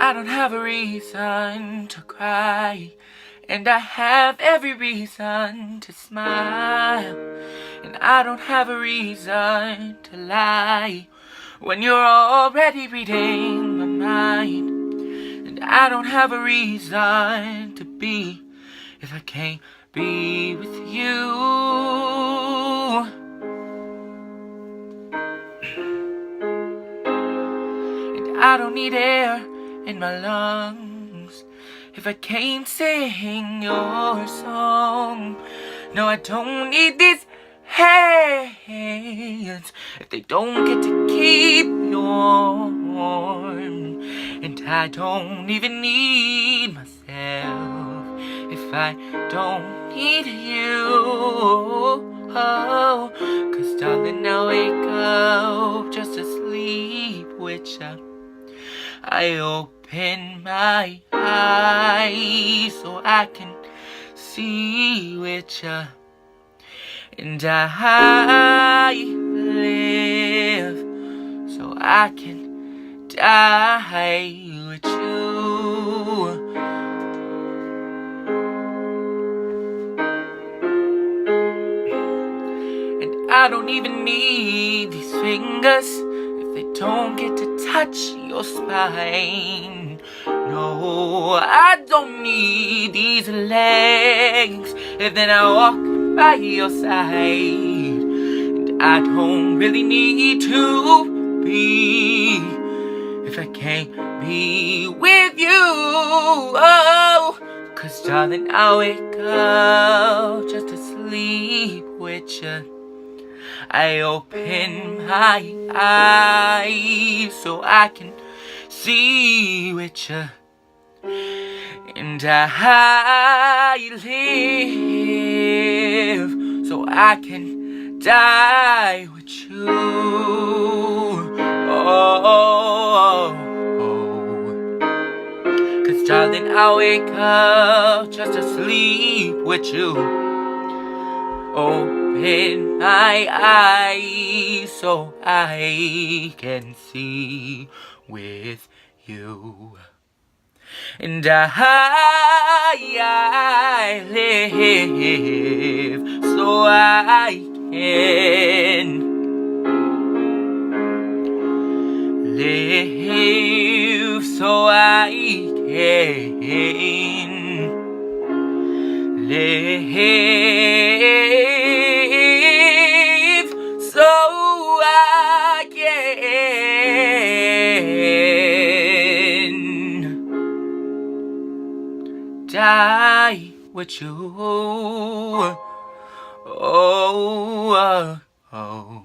I don't have a reason to cry, and I have every reason to smile. And I don't have a reason to lie when you're already reading my mind. And I don't have a reason to be if I can't be with you. And I don't need air in my lungs if I can't sing your song. No, I don't need these hands if they don't get to keep you warm. And I don't even need myself if I don't need you. Oh, 'cause darling, I wake up just to sleep with you. I open my eyes so I can see with you. And I live so I can die with you. And I don't even need these fingers if they don't get to touch your spine. No, I don't need these legs if then I walk by your side. And I don't really need to be if I can't be with you. Oh, 'cause darling, I wake up just to sleep with you. I open my eyes so I can see with you. And I live so I can die with you. Oh, 'cause darling, I wake up just to sleep with you. Open my eyes so I can see with you. And I live so I can live so I can live so I can die with you. Oh, oh, oh.